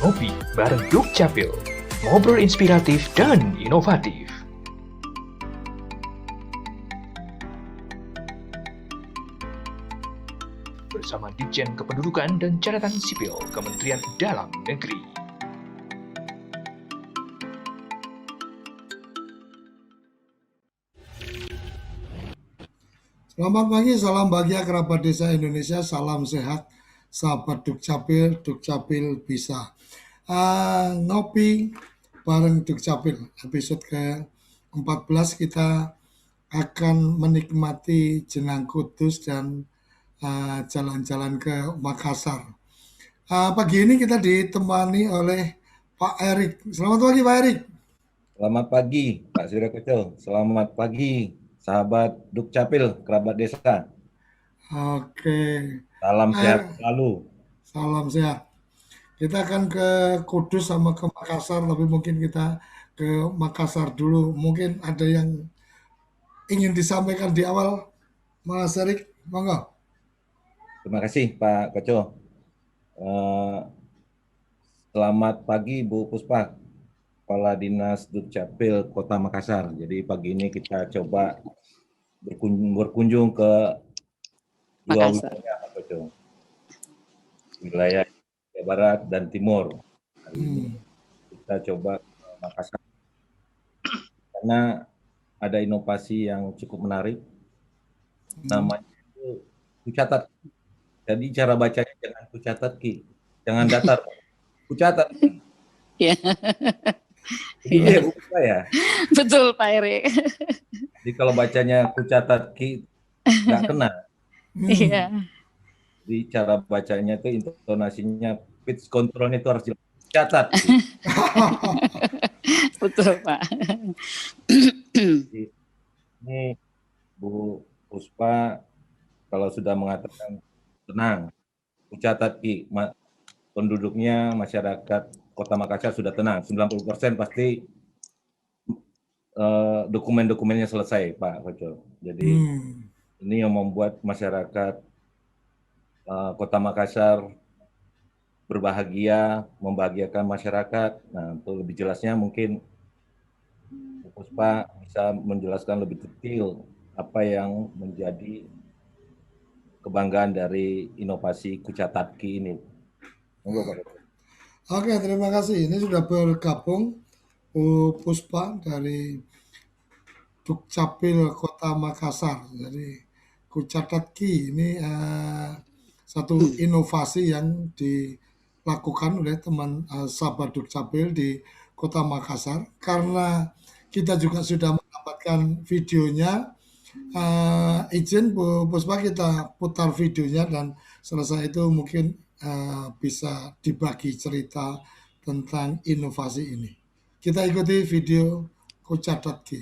Ngopi bareng Dukcapil, ngobrol inspiratif dan inovatif. Bersama Ditjen Kependudukan dan Catatan Sipil Kementerian Dalam Negeri. Selamat pagi, salam bahagia kerabat desa Indonesia, salam sehat, sahabat Dukcapil bisa. Ngopi bareng Dukcapil, episode ke-14 kita akan menikmati Jenang Kudus dan jalan-jalan ke Makassar. Pagi ini kita ditemani oleh Pak Erik. Selamat pagi Pak Erik. Selamat pagi Pak Surya Koco. Selamat pagi sahabat Dukcapil, kerabat desa. Oke. Salam sehat selalu. Salam sehat. Kita akan ke Kudus sama ke Makassar, tapi mungkin kita ke Makassar dulu. Mungkin ada yang ingin disampaikan di awal, Mas Erik, monggo. Terima kasih Pak Koco. Selamat pagi Bu Puspa, Kepala Dinas Dukcapil Kota Makassar. Jadi pagi ini kita coba berkunjung ke dua wilayah Pak Koco. Wilayah Jawa Barat dan Timur. Hari ini kita coba ke Makassar karena ada inovasi yang cukup menarik. Namanya itu kucatat. Jadi cara bacanya jangan kucatat Ki, jangan datar, kucatat. Iya. Iya, bukan saya. Betul Pak Erik. Jadi kalau bacanya kucatat Ki nggak kena. Iya. Jadi cara bacanya itu intonasinya, pitch controlnya itu harus dicatat. Betul Pak. Jadi, ini Bu Puspa kalau sudah mengatakan tenang, kucatat Ki, penduduknya masyarakat Kota Makassar sudah tenang, 90% pasti dokumen-dokumennya selesai Pak Koco. Jadi ini yang membuat masyarakat Kota Makassar berbahagia, membahagiakan masyarakat. Nah, untuk lebih jelasnya mungkin Bu Puspa bisa menjelaskan lebih detail apa yang menjadi kebanggaan dari inovasi Kucatat Ki ini. Oke, terima kasih. Ini sudah bergabung Bu Puspa dari Dukcapil Kota Makassar. Jadi Kucatat Ki ini satu inovasi yang dilakukan oleh teman sahabat Dukcapil di Kota Makassar. Karena kita juga sudah mendapatkan videonya, izin Bu Puspa kita putar videonya dan selesai itu mungkin bisa dibagi cerita tentang inovasi ini. Kita ikuti video Kucatat Ki.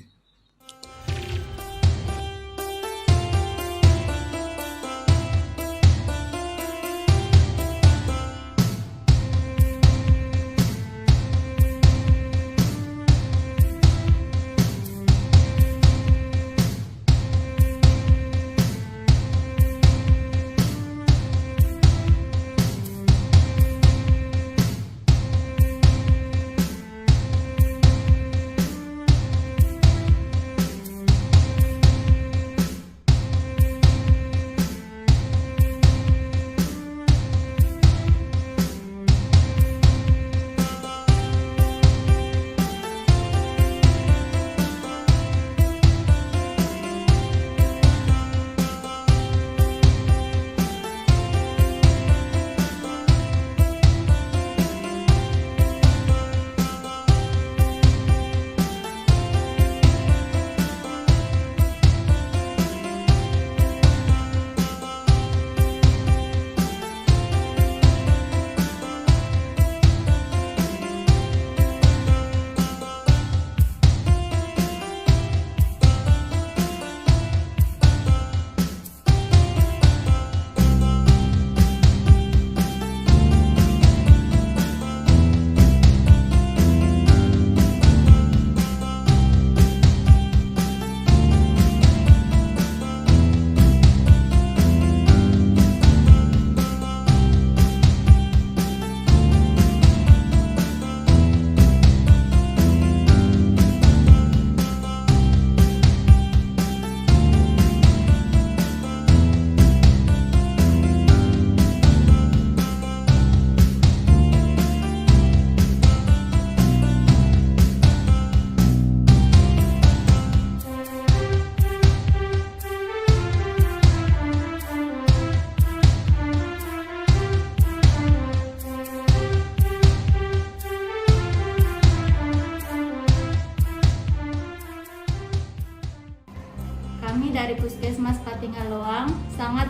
Kami dari Puskesmas Patingaloang sangat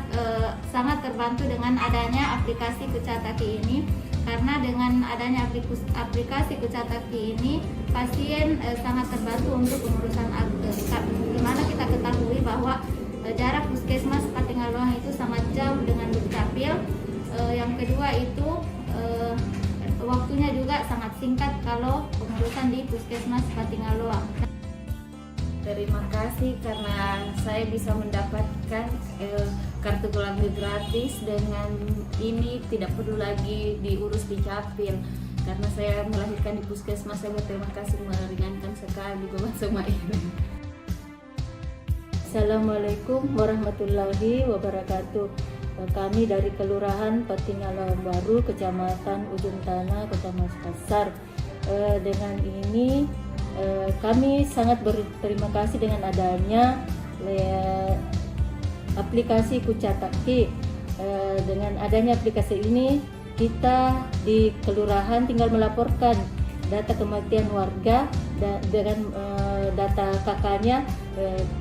terbantu dengan adanya aplikasi Kucataki ini, karena dengan adanya aplikasi Kucataki ini pasien sangat terbantu untuk pengurusan akte. Dimana kita ketahui bahwa jarak Puskesmas Patingaloang itu sangat jauh dengan Dukcapil. Yang kedua itu waktunya juga sangat singkat kalau pengurusan di Puskesmas Patingaloang. Terima kasih karena saya bisa mendapatkan kartu keluarga gratis. Dengan ini tidak perlu lagi diurus di Capil, karena saya melahirkan di Puskesmas. Saya berterima kasih, meringankan sekali beban semua ini. Assalamualaikum warahmatullahi wabarakatuh. Kami dari Kelurahan Patingaloang Baru, Kecamatan Ujung Tanah, Kota Makassar. Dengan ini kami sangat berterima kasih dengan adanya aplikasi Kucataki. Dengan adanya aplikasi ini, kita di kelurahan tinggal melaporkan data kematian warga dengan data kakaknya,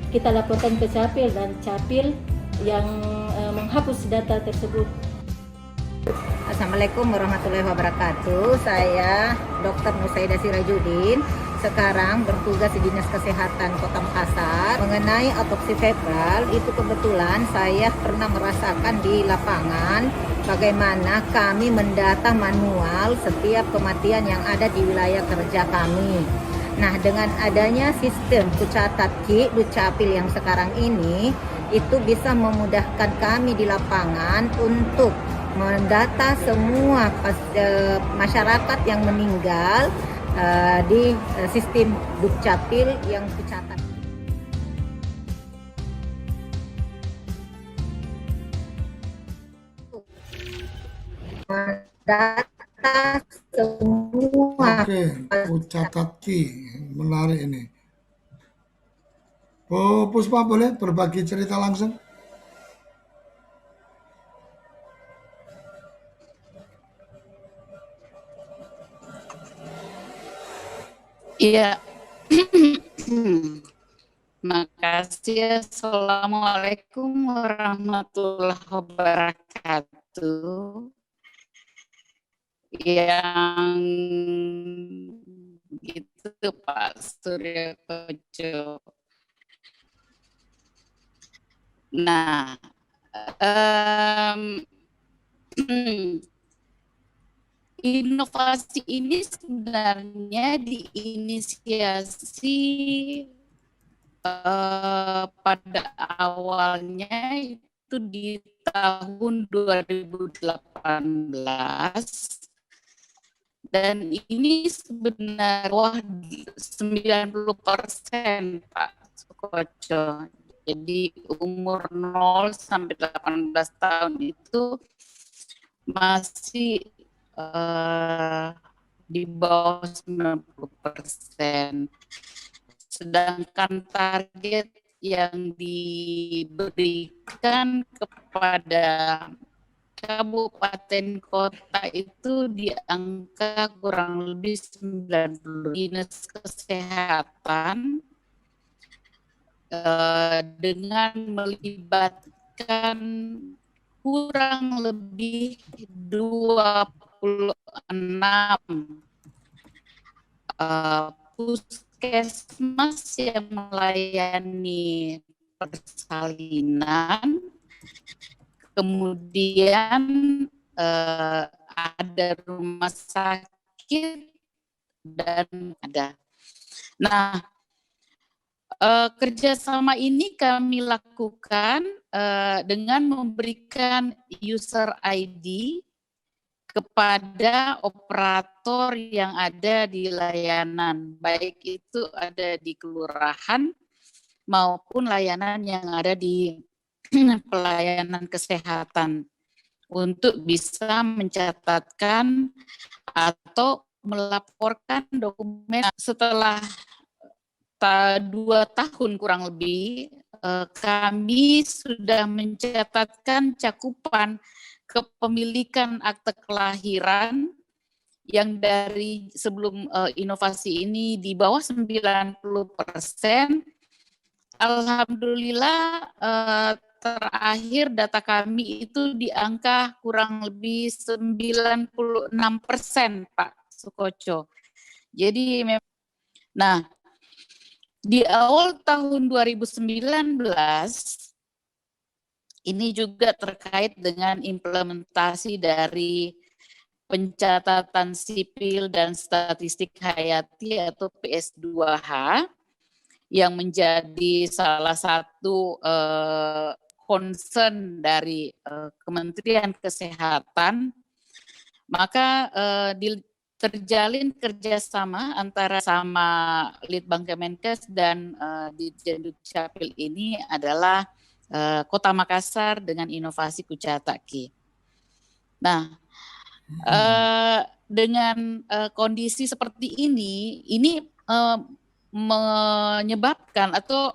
kita laporkan ke Capil dan Capil yang menghapus data tersebut. Assalamualaikum warahmatullahi wabarakatuh. Saya Dr. Nusaidah Sirajudin, sekarang bertugas di Dinas Kesehatan Kota Makassar. Mengenai otopsi febral, itu kebetulan saya pernah merasakan di lapangan bagaimana kami mendata manual setiap kematian yang ada di wilayah kerja kami. Nah, dengan adanya sistem Kucataki Dukcapil yang sekarang ini, itu bisa memudahkan kami di lapangan untuk mendata semua masyarakat yang meninggal di sistem Dukcapil yang dicatat. Mendata semua. Oke, Kucataki, menarik ini. Bu Puspa boleh berbagi cerita langsung? Iya. Makasih. Assalamualaikum warahmatullahi wabarakatuh. Yang gitu Pak Surya Koco. Nah, inovasi ini sebenarnya diinisiasi pada awalnya itu di tahun 2018, dan ini sebenarnya 90% Pak Sukoco. Jadi umur 0 sampai 18 tahun itu masih di bawah 90%. Sedangkan target yang diberikan kepada kabupaten kota itu di angka kurang lebih 90. Dinas Kesehatan dengan melibatkan kurang lebih 26 puskesmas yang melayani persalinan, kemudian ada rumah sakit dan ada. Nah, kerjasama ini kami lakukan dengan memberikan user ID kepada operator yang ada di layanan, baik itu ada di kelurahan maupun layanan yang ada di pelayanan kesehatan, untuk bisa mencatatkan atau melaporkan dokumen. Setelah 2 tahun kurang lebih, kami sudah mencatatkan cakupan kepemilikan akte kelahiran yang dari sebelum inovasi ini di bawah 90%, alhamdulillah terakhir data kami itu di angka kurang lebih 96% Pak Sukoco. Jadi nah, di awal tahun 2019 ini juga terkait dengan implementasi dari pencatatan sipil dan statistik hayati atau PS2H yang menjadi salah satu concern dari Kementerian Kesehatan, maka terjalin kerjasama antara sama Litbang Kemenkes dan Ditjen Dukcapil ini adalah Kota Makassar dengan inovasi Kucataki. Nah, dengan kondisi seperti ini menyebabkan atau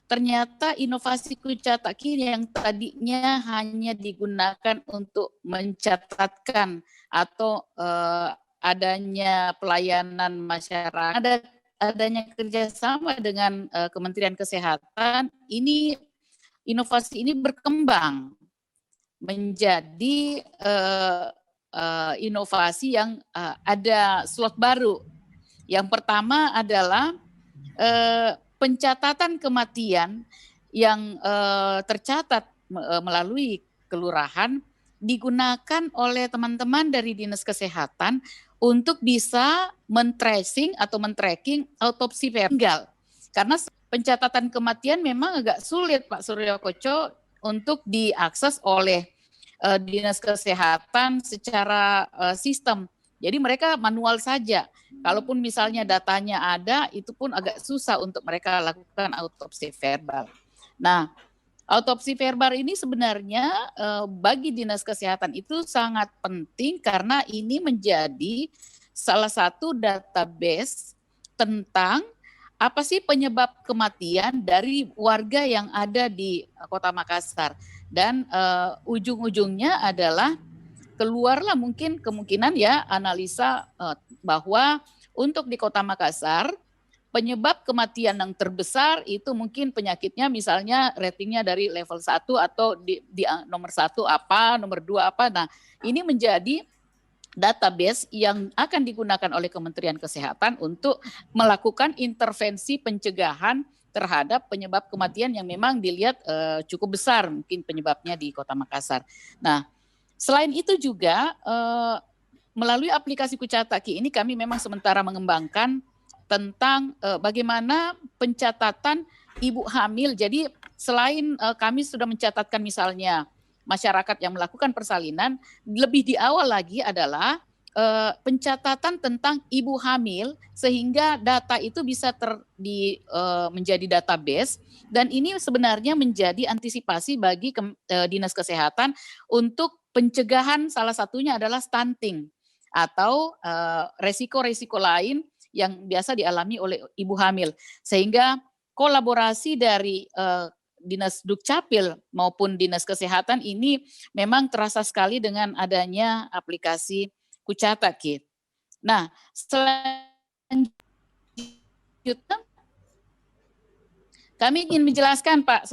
ternyata inovasi Kucataki yang tadinya hanya digunakan untuk mencatatkan atau adanya pelayanan masyarakat, adanya kerjasama dengan Kementerian Kesehatan, inovasi ini berkembang menjadi inovasi yang ada slot baru. Yang pertama adalah pencatatan kematian yang tercatat melalui kelurahan digunakan oleh teman-teman dari Dinas Kesehatan untuk bisa men-tracing atau men-tracking autopsi verbal. Karena pencatatan kematian memang agak sulit Pak Suryo Koco untuk diakses oleh Dinas Kesehatan secara sistem. Jadi mereka manual saja. Kalaupun misalnya datanya ada, itu pun agak susah untuk mereka lakukan autopsi verbal. Nah, autopsi verbal ini sebenarnya bagi Dinas Kesehatan itu sangat penting karena ini menjadi salah satu database tentang apa sih penyebab kematian dari warga yang ada di Kota Makassar. Dan ujung-ujungnya adalah keluarlah mungkin kemungkinan ya analisa bahwa untuk di Kota Makassar penyebab kematian yang terbesar itu mungkin penyakitnya misalnya ratingnya dari level 1 atau di nomor 1 apa, nomor 2 apa. Nah, ini menjadi database yang akan digunakan oleh Kementerian Kesehatan untuk melakukan intervensi pencegahan terhadap penyebab kematian yang memang dilihat cukup besar mungkin penyebabnya di Kota Makassar. Nah, selain itu juga melalui aplikasi Kucataki ini kami memang sementara mengembangkan tentang bagaimana pencatatan ibu hamil. Jadi selain kami sudah mencatatkan misalnya masyarakat yang melakukan persalinan, lebih di awal lagi adalah pencatatan tentang ibu hamil sehingga data itu bisa menjadi database dan ini sebenarnya menjadi antisipasi bagi Dinas Kesehatan untuk pencegahan salah satunya adalah stunting atau resiko-resiko lain yang biasa dialami oleh ibu hamil sehingga kolaborasi dari Dinas Dukcapil maupun Dinas Kesehatan ini memang terasa sekali dengan adanya aplikasi Kucataki. Nah, selanjutnya kami ingin menjelaskan Pak,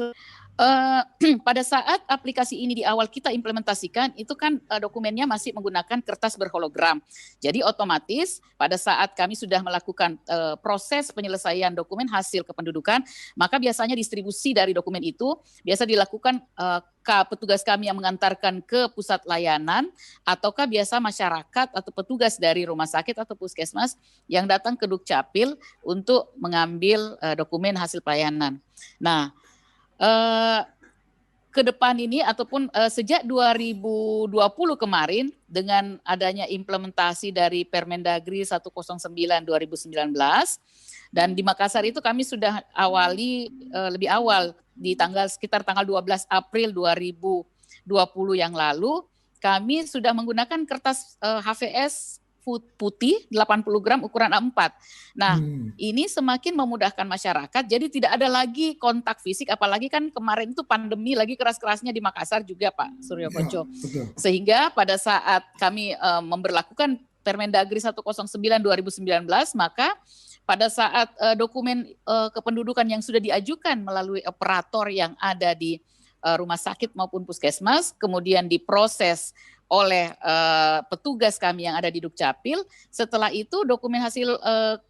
pada saat aplikasi ini di awal kita implementasikan itu kan dokumennya masih menggunakan kertas berhologram. Jadi otomatis pada saat kami sudah melakukan proses penyelesaian dokumen hasil kependudukan, maka biasanya distribusi dari dokumen itu biasa dilakukan petugas kami yang mengantarkan ke pusat layanan ataukah biasa masyarakat atau petugas dari rumah sakit atau puskesmas yang datang ke Dukcapil untuk mengambil dokumen hasil pelayanan. Nah, ke depan ini ataupun sejak 2020 kemarin dengan adanya implementasi dari Permendagri 109 2019 dan di Makassar itu kami sudah awali lebih awal di sekitar tanggal 12 April 2020 yang lalu kami sudah menggunakan kertas HVS putih 80 gram ukuran A4. Nah, ini semakin memudahkan masyarakat, jadi tidak ada lagi kontak fisik, apalagi kan kemarin itu pandemi lagi keras-kerasnya di Makassar juga Pak Suryo Koco. Ya, sehingga pada saat kami memberlakukan Permendagri 109 2019, maka pada saat dokumen kependudukan yang sudah diajukan melalui operator yang ada di rumah sakit maupun puskesmas, kemudian diproses oleh petugas kami yang ada di Dukcapil. Setelah itu dokumen hasil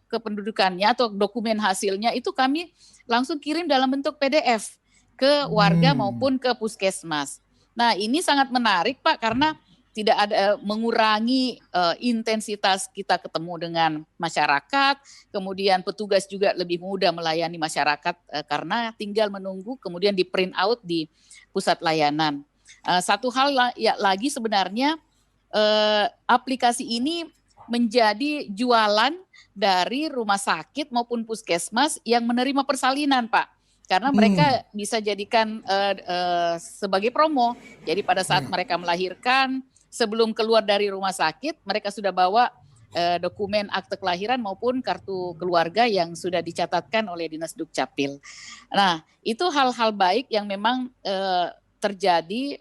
kependudukannya atau dokumen hasilnya itu kami langsung kirim dalam bentuk PDF ke warga maupun ke puskesmas. Nah, ini sangat menarik Pak karena tidak ada mengurangi intensitas kita ketemu dengan masyarakat, kemudian petugas juga lebih mudah melayani masyarakat karena tinggal menunggu kemudian di print out di pusat layanan. Satu hal lagi sebenarnya aplikasi ini menjadi jualan dari rumah sakit maupun puskesmas yang menerima persalinan Pak. Karena mereka bisa jadikan sebagai promo. Jadi pada saat mereka melahirkan, sebelum keluar dari rumah sakit, mereka sudah bawa dokumen akte kelahiran maupun kartu keluarga yang sudah dicatatkan oleh Dinas Dukcapil. Nah, itu hal-hal baik yang memang terjadi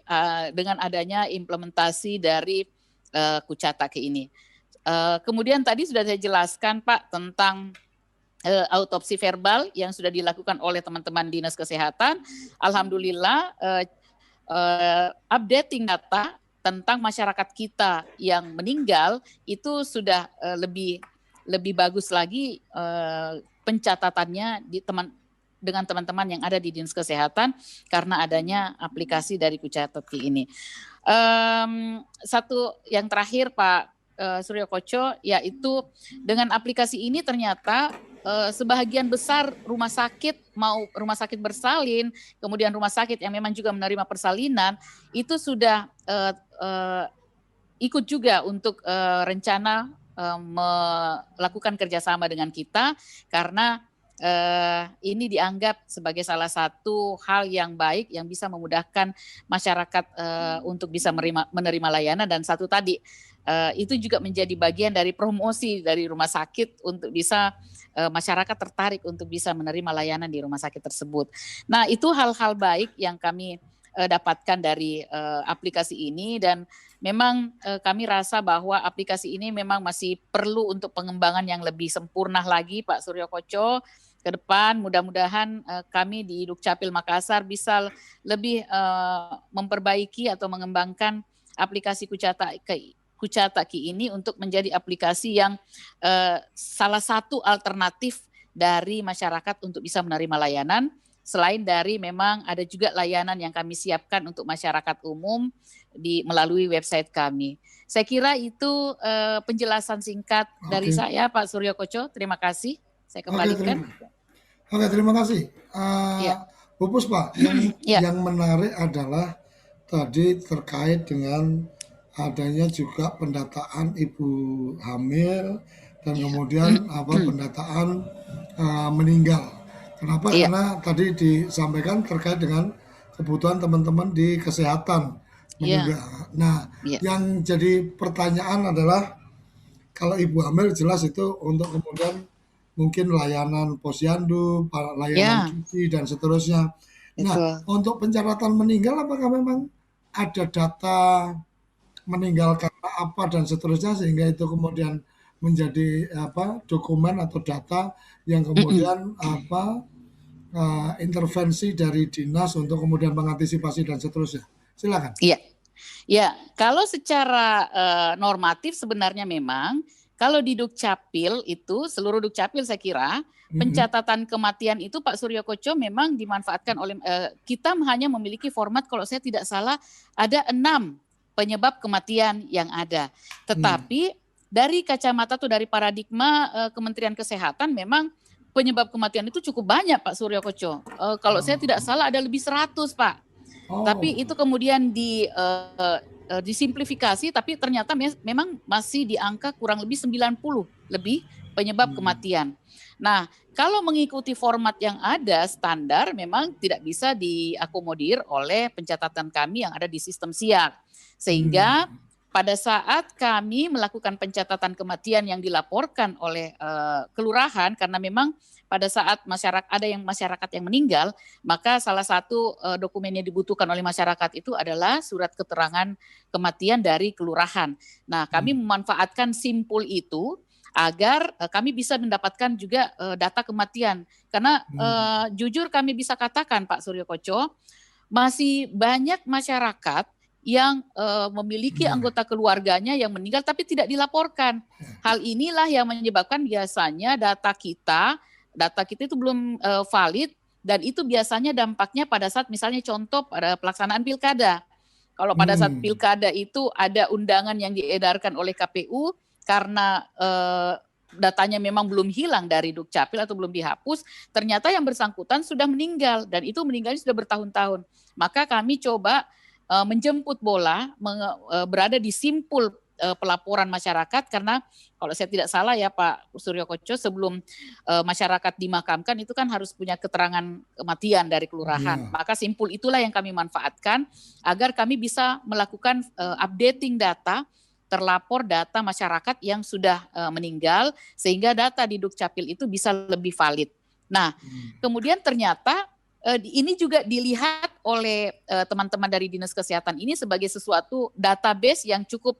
dengan adanya implementasi dari Kucataki ini. Kemudian tadi sudah saya jelaskan Pak tentang autopsi verbal yang sudah dilakukan oleh teman-teman Dinas Kesehatan. Alhamdulillah updating data tentang masyarakat kita yang meninggal itu sudah lebih bagus lagi pencatatannya dengan teman-teman yang ada di Dinas Kesehatan karena adanya aplikasi dari Kucataki ini. Satu yang terakhir Pak Suryo Koco, yaitu dengan aplikasi ini ternyata sebahagian besar rumah sakit, mau rumah sakit bersalin, kemudian rumah sakit yang memang juga menerima persalinan, itu sudah ikut juga untuk rencana melakukan kerjasama dengan kita karena ini dianggap sebagai salah satu hal yang baik yang bisa memudahkan masyarakat untuk bisa menerima layanan. Dan satu tadi itu juga menjadi bagian dari promosi dari rumah sakit untuk bisa masyarakat tertarik untuk bisa menerima layanan di rumah sakit tersebut. Nah, itu hal-hal baik yang kami dapatkan dari aplikasi ini dan memang kami rasa bahwa aplikasi ini memang masih perlu untuk pengembangan yang lebih sempurna lagi Pak Suryo Koco. Ke depan mudah-mudahan kami di Dukcapil Makassar bisa lebih memperbaiki atau mengembangkan aplikasi Kucataki ini untuk menjadi aplikasi yang salah satu alternatif dari masyarakat untuk bisa menerima layanan. Selain dari memang ada juga layanan yang kami siapkan untuk masyarakat umum melalui website kami. Saya kira itu penjelasan singkat dari saya Pak Suryo Koco. Terima kasih. Saya kembalikan. Oke, terima kasih. Bu Puspa, yang menarik adalah tadi terkait dengan adanya juga pendataan ibu hamil dan kemudian pendataan meninggal. Kenapa? Karena tadi disampaikan terkait dengan kebutuhan teman-teman di kesehatan meninggal. Nah, yang jadi pertanyaan adalah kalau ibu hamil jelas itu untuk kemudian mungkin layanan posyandu, layanan gizi dan seterusnya. Nah, untuk pencatatan meninggal apakah memang ada data meninggal karena apa dan seterusnya sehingga itu kemudian menjadi dokumen atau data yang kemudian intervensi dari dinas untuk kemudian mengantisipasi dan seterusnya. Silakan. Ya, kalau secara normatif sebenarnya memang kalau di Dukcapil itu seluruh Dukcapil saya kira pencatatan kematian itu Pak Suryo Koco memang dimanfaatkan oleh kita hanya memiliki format kalau saya tidak salah ada 6 penyebab kematian yang ada. Tetapi dari kacamata atau dari paradigma Kementerian Kesehatan memang penyebab kematian itu cukup banyak Pak Suryo Koco. Kalau saya tidak salah ada lebih 100 Pak. Tapi itu kemudian disimplifikasi tapi ternyata memang masih di angka kurang lebih 90 lebih penyebab kematian. Nah, kalau mengikuti format yang ada standar memang tidak bisa diakomodir oleh pencatatan kami yang ada di sistem SIAK. Sehingga pada saat kami melakukan pencatatan kematian yang dilaporkan oleh kelurahan karena memang pada saat masyarakat yang meninggal, maka salah satu dokumen yang dibutuhkan oleh masyarakat itu adalah surat keterangan kematian dari kelurahan. Nah, kami memanfaatkan simpul itu agar kami bisa mendapatkan juga data kematian. Karena jujur kami bisa katakan Pak Suryo Koco, masih banyak masyarakat yang memiliki anggota keluarganya yang meninggal tapi tidak dilaporkan. Hal inilah yang menyebabkan biasanya data kita itu belum valid, dan itu biasanya dampaknya pada saat misalnya contoh pada pelaksanaan pilkada. Kalau pada saat pilkada itu ada undangan yang diedarkan oleh KPU karena datanya memang belum hilang dari Dukcapil atau belum dihapus, ternyata yang bersangkutan sudah meninggal, dan itu meninggalnya sudah bertahun-tahun. Maka kami coba menjemput bola, berada di simpul pelaporan masyarakat, karena kalau saya tidak salah ya Pak Suryo Koco, sebelum masyarakat dimakamkan itu kan harus punya keterangan kematian dari kelurahan. Maka simpul itulah yang kami manfaatkan agar kami bisa melakukan updating data, terlapor data masyarakat yang sudah meninggal, sehingga data di Dukcapil itu bisa lebih valid. Nah, kemudian ternyata ini juga dilihat oleh teman-teman dari Dinas Kesehatan ini sebagai sesuatu database yang cukup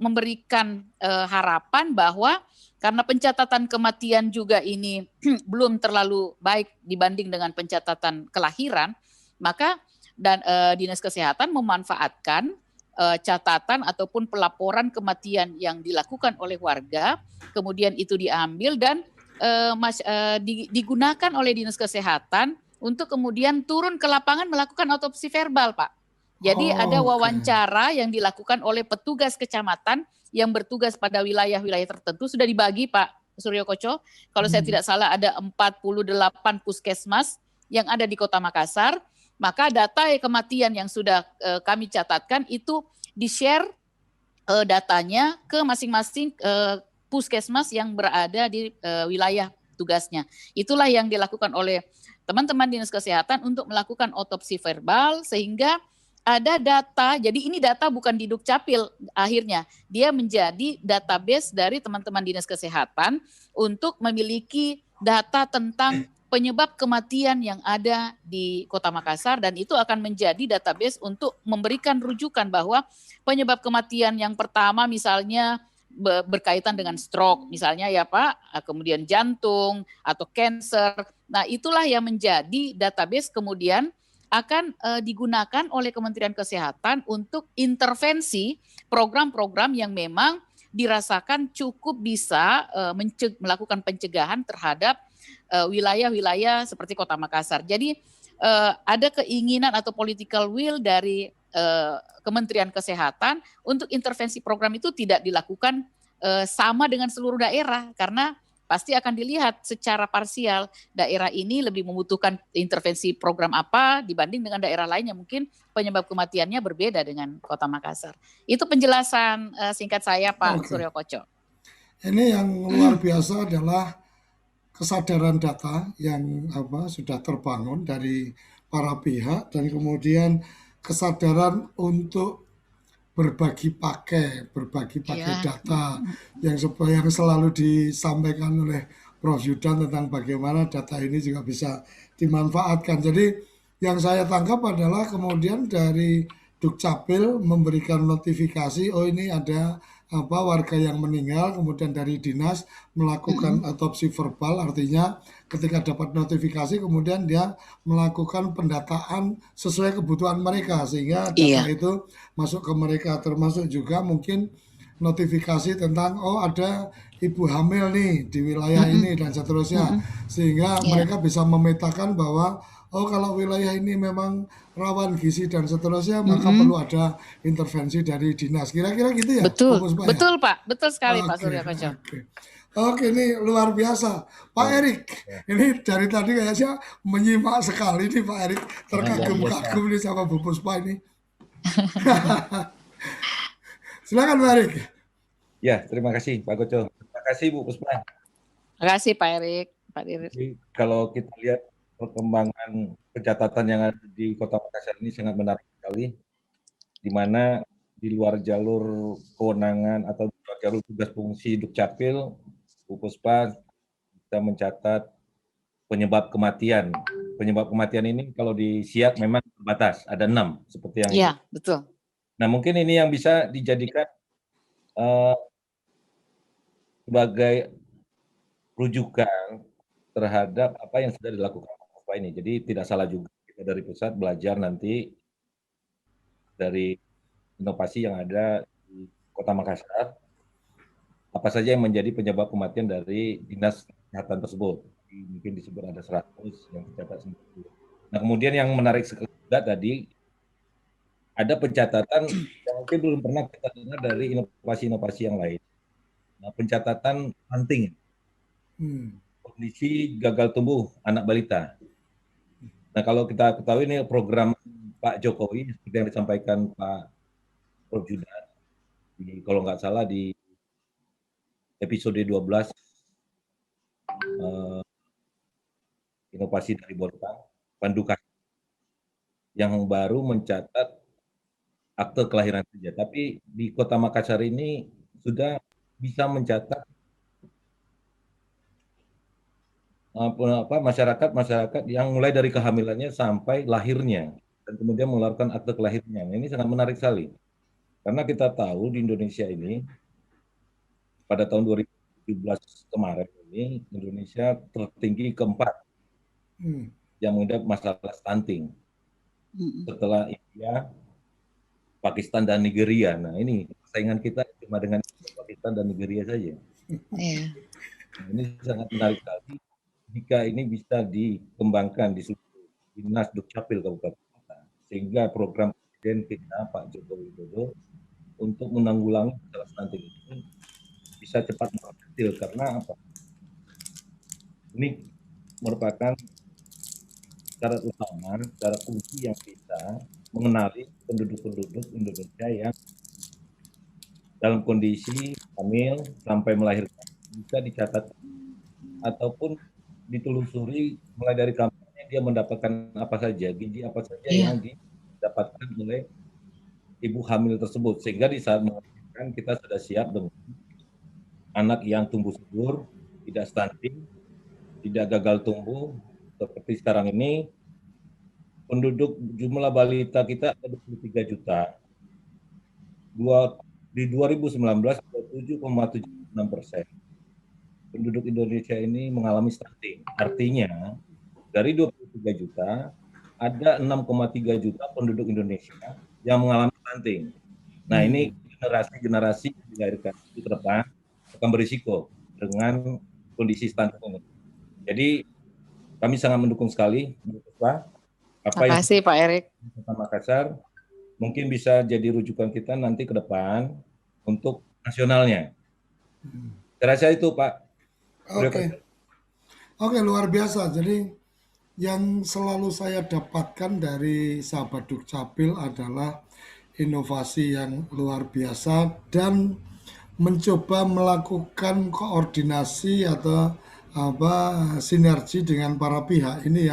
memberikan harapan bahwa karena pencatatan kematian juga ini belum terlalu baik dibanding dengan pencatatan kelahiran, maka Dinas Kesehatan memanfaatkan catatan ataupun pelaporan kematian yang dilakukan oleh warga, kemudian itu diambil dan digunakan oleh Dinas Kesehatan untuk kemudian turun ke lapangan melakukan otopsi verbal, Pak. Jadi ada wawancara yang dilakukan oleh petugas kecamatan yang bertugas pada wilayah-wilayah tertentu, sudah dibagi Pak Suryo Koco. Kalau saya tidak salah ada 48 puskesmas yang ada di Kota Makassar, maka data kematian yang sudah kami catatkan itu di-share datanya ke masing-masing puskesmas yang berada di wilayah tugasnya. Itulah yang dilakukan oleh teman-teman Dinas Kesehatan untuk melakukan otopsi verbal, sehingga ada data. Jadi ini data bukan di Dukcapil akhirnya. Dia menjadi database dari teman-teman Dinas Kesehatan untuk memiliki data tentang penyebab kematian yang ada di Kota Makassar, dan itu akan menjadi database untuk memberikan rujukan bahwa penyebab kematian yang pertama misalnya berkaitan dengan stroke misalnya ya Pak, kemudian jantung atau cancer. Nah, itulah yang menjadi database kemudian akan digunakan oleh Kementerian Kesehatan untuk intervensi program-program yang memang dirasakan cukup bisa melakukan pencegahan terhadap wilayah-wilayah seperti Kota Makassar. Jadi ada keinginan atau political will dari Kementerian Kesehatan untuk intervensi program itu tidak dilakukan sama dengan seluruh daerah, karena pasti akan dilihat secara parsial daerah ini lebih membutuhkan intervensi program apa dibanding dengan daerah lain yang mungkin penyebab kematiannya berbeda dengan Kota Makassar. Itu penjelasan singkat saya Pak Suryo Koco. Ini yang luar biasa adalah kesadaran data yang sudah terbangun dari para pihak, dan kemudian kesadaran untuk berbagi pakai data yang selalu disampaikan oleh Prof. Yudan tentang bagaimana data ini juga bisa dimanfaatkan. Jadi yang saya tangkap adalah kemudian dari Dukcapil memberikan notifikasi, oh ini ada warga yang meninggal, kemudian dari dinas melakukan otopsi verbal, artinya ketika dapat notifikasi kemudian dia melakukan pendataan sesuai kebutuhan mereka, sehingga data itu masuk ke mereka, termasuk juga mungkin notifikasi tentang oh ada ibu hamil nih di wilayah ini dan seterusnya, sehingga mereka bisa memetakan bahwa oh kalau wilayah ini memang rawan gizi dan seterusnya, maka perlu ada intervensi dari dinas. Kira-kira gitu ya? Betul, betul Pak. Betul sekali Pak Suryo Koco. Oke, ini luar biasa. Pak Erik, ini dari tadi kayaknya menyimak sekali nih Pak Erik. Terkagum-kagum nih sama Bu Puspa ini. Silakan Pak Erik. Ya, terima kasih Pak Koco. Terima kasih Bu Puspa. Terima kasih Pak Erik. Jadi, kalau kita lihat perkembangan pencatatan yang ada di Kota Makassar ini sangat menarik sekali, di mana di luar jalur kewenangan atau di luar jalur tugas fungsi Dukcapil, Bu Puspa kita mencatat penyebab kematian. Penyebab kematian ini kalau di SIAK memang terbatas, ada 6 seperti yang Iya, betul. Nah, mungkin ini yang bisa dijadikan sebagai rujukan terhadap apa yang sudah dilakukan Puspa ini. Jadi tidak salah juga kita dari pusat belajar nanti dari inovasi yang ada di Kota Makassar, apa saja yang menjadi penyebab kematian dari dinas kesehatan tersebut. Mungkin disebut ada 100 yang tercatat 90. Nah, kemudian yang menarik sekali juga tadi ada pencatatan yang mungkin belum pernah kita dengar dari inovasi-inovasi yang lain. Nah, pencatatan stunting, kondisi gagal tumbuh anak balita. Nah, kalau kita ketahui ini program Pak Jokowi seperti yang disampaikan Pak Prof. Judan, kalau nggak salah di episode 12 inovasi dari Borpang, Pandukan, yang baru mencatat akte kelahiran saja. Tapi di Kota Makassar ini sudah bisa mencatat masyarakat yang mulai dari kehamilannya sampai lahirnya dan kemudian mengeluarkan akte kelahirannya. Ini sangat menarik sekali. Karena kita tahu di Indonesia ini pada tahun 2017 kemarin ini Indonesia tertinggi keempat yang mengidap masalah stunting. Setelah India, Pakistan dan Nigeria. Nah, ini persaingan kita cuma dengan Pakistan dan Nigeria saja. Nah, ini sangat menarik sekali jika ini bisa dikembangkan di seluruh Dinas Dukcapil Kabupaten Kota, sehingga program Presiden kita Pak Joko Widodo untuk menanggulangi masalah stunting ini bisa cepat berhasil. Karena apa? Ini merupakan syarat utama, syarat kunci yang bisa mengenali penduduk-penduduk Indonesia yang dalam kondisi hamil sampai melahirkan bisa dicatat ataupun ditelusuri mulai dari kampanye dia mendapatkan apa saja, gizi apa saja yang didapatkan oleh ibu hamil tersebut, sehingga di saat melahirkan kita sudah siap dengan anak yang tumbuh subur, tidak stunting, tidak gagal tumbuh. Seperti sekarang ini penduduk jumlah balita kita ada 23 juta. Di 2019 27,76%. Penduduk Indonesia ini mengalami stunting. Artinya dari 23 juta ada 6,3 juta penduduk Indonesia yang mengalami stunting. Nah, ini generasi-generasi yang dilahirkan itu ke depan akan berisiko dengan kondisi stunting ini. Jadi kami sangat mendukung sekali, Pak. Terima kasih, Pak Erik. Kota Makassar mungkin bisa jadi rujukan kita nanti ke depan untuk nasionalnya. Saya rasa itu, Pak. Oke, luar biasa. Jadi yang selalu saya dapatkan dari sahabat Dukcapil adalah inovasi yang luar biasa dan mencoba melakukan koordinasi atau sinergi dengan para pihak. Ini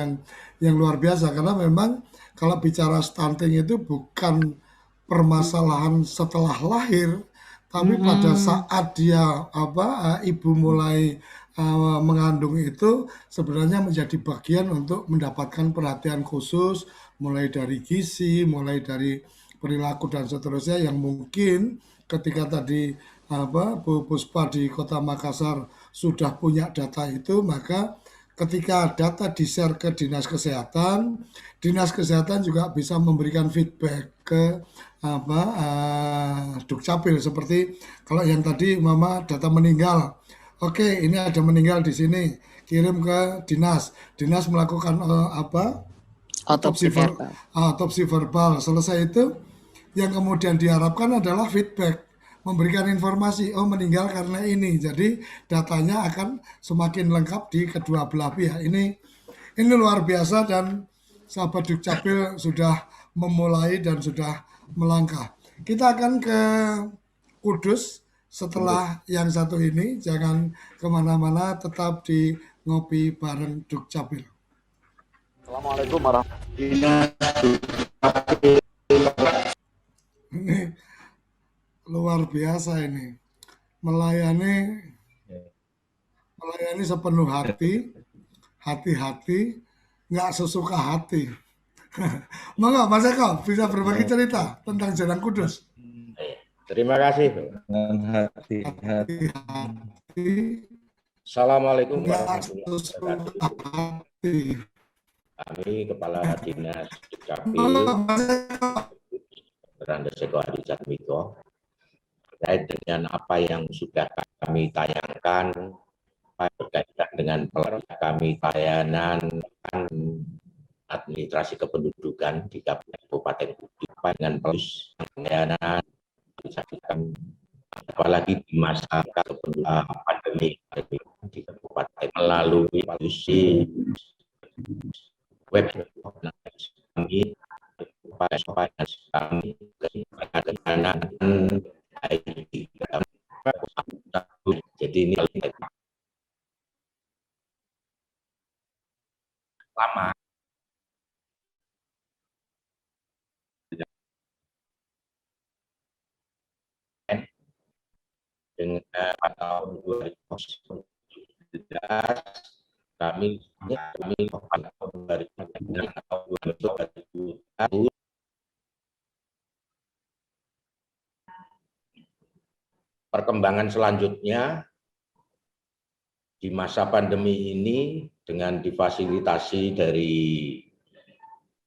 yang luar biasa, karena memang kalau bicara stunting itu bukan permasalahan setelah lahir, tapi pada saat dia ibu mulai mengandung itu sebenarnya menjadi bagian untuk mendapatkan perhatian khusus, mulai dari gizi, mulai dari perilaku dan seterusnya, yang mungkin ketika tadi Bu Puspa di Kota Makassar sudah punya data itu, maka ketika data di-share ke Dinas Kesehatan juga bisa memberikan feedback ke Dukcapil. Seperti kalau yang tadi Mama data meninggal, oke, ini ada meninggal di sini, kirim ke dinas melakukan autopsi verbal. Selesai itu yang kemudian diharapkan adalah feedback, memberikan informasi, meninggal karena ini. Jadi datanya akan semakin lengkap di kedua belah pihak. Ini luar biasa, dan sahabat Dukcapil sudah memulai dan sudah melangkah. Kita akan ke Kudus setelah yang satu ini. Jangan kemana-mana, tetap di Ngopi Bareng Dukcapil. Assalamualaikum warahmatullahi wabarakatuh. Ini luar biasa, ini melayani sepenuh hati, nggak sesuka hati. Monggo Mas Eko bisa berbagi cerita tentang Jalan Kudus. Terima kasih. Dengan hati-hati. Hati-hati, Assalamualaikum nggak warahmatullahi sesuai wabarakatuh. hati. Kami Kepala Dinas Dukcapil Halo, Mas Eko. Randes Eko Hadi Jatmiko, terkait dengan apa yang sudah kami tayangkan berkaitan dengan kami layanan administrasi kependudukan di Kabupaten Kudus dengan pelayanan apalagi di masa pandemi di kabupaten melalui institusi web kami jadi ini lama dengan tahun 2019 kami perkembangan selanjutnya di masa pandemi ini dengan difasilitasi dari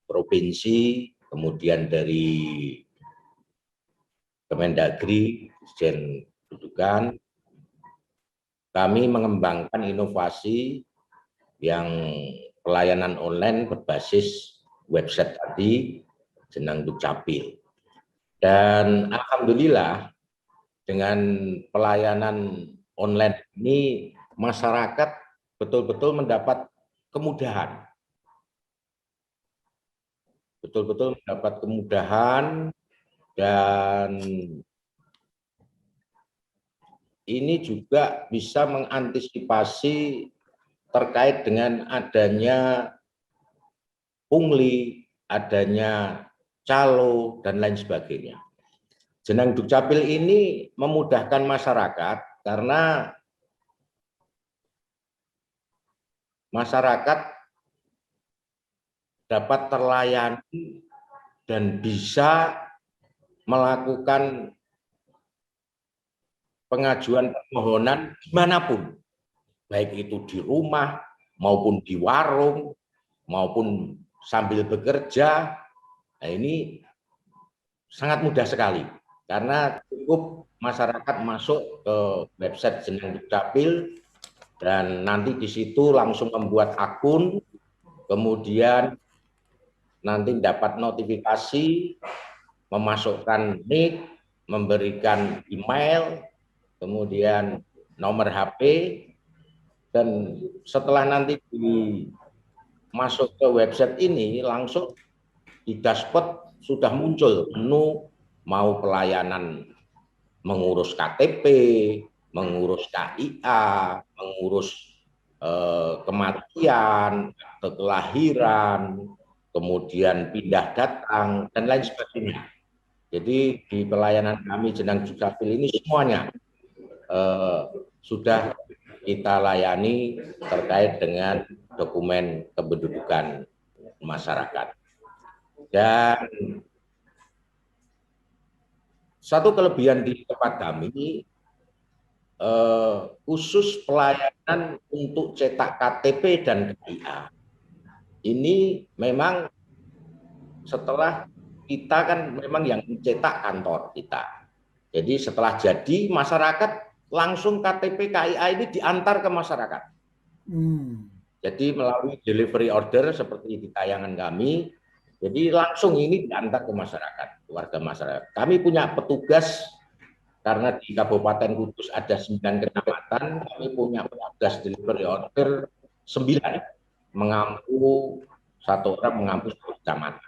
provinsi, kemudian dari Kemendagri, Dirjen Pendudukan, kami mengembangkan inovasi yang pelayanan online berbasis website tadi, Jenang Dukcapil. Dan alhamdulillah dengan pelayanan online ini masyarakat betul-betul mendapat kemudahan. Betul-betul mendapat kemudahan dan ini juga bisa mengantisipasi terkait dengan adanya pungli, adanya calo, dan lain sebagainya. Jenang Dukcapil ini memudahkan masyarakat karena masyarakat dapat terlayani dan bisa melakukan pengajuan permohonan dimanapun, baik itu di rumah maupun di warung maupun sambil bekerja. Nah, ini sangat mudah sekali karena cukup masyarakat masuk ke website Jenang Dukcapil dan nanti di situ langsung membuat akun, kemudian nanti dapat notifikasi, memasukkan nick, memberikan email, kemudian nomor HP, dan setelah nanti masuk ke website ini langsung di dashboard sudah muncul menu mau pelayanan mengurus KTP, mengurus KIA, mengurus kematian, kelahiran, kemudian pindah datang, dan lain sebagainya. Jadi di pelayanan kami Jenang Dukcapil ini semuanya sudah kita layani terkait dengan dokumen kependudukan masyarakat. Dan satu kelebihan di tempat kami, khusus pelayanan untuk cetak KTP dan KIA. Ini memang setelah kita kan memang yang mencetak kantor kita. Jadi setelah jadi masyarakat langsung KTP KIA ini diantar ke masyarakat. Jadi melalui delivery order seperti di tayangan kami, jadi langsung ini diantar ke masyarakat, warga masyarakat. Kami punya petugas karena di Kabupaten Kudus ada 9 kecamatan, kami punya petugas delivery order 9, mengampu satu orang mengampu 1 kecamatan.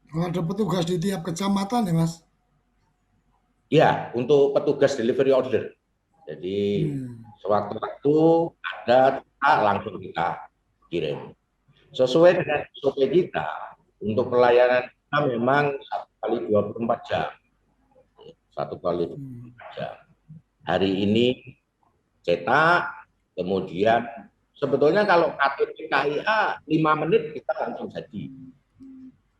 Ada petugas di tiap kecamatan ya, Mas? Ya, untuk petugas delivery order. Jadi sewaktu-waktu ada langsung kita kirim. Sesuai dengan SOP kita, untuk pelayanan kita memang 1 kali 24 jam. 1 kali 24 jam. Hari ini cetak, kemudian sebetulnya kalau KTP KIA 5 menit kita langsung jadi.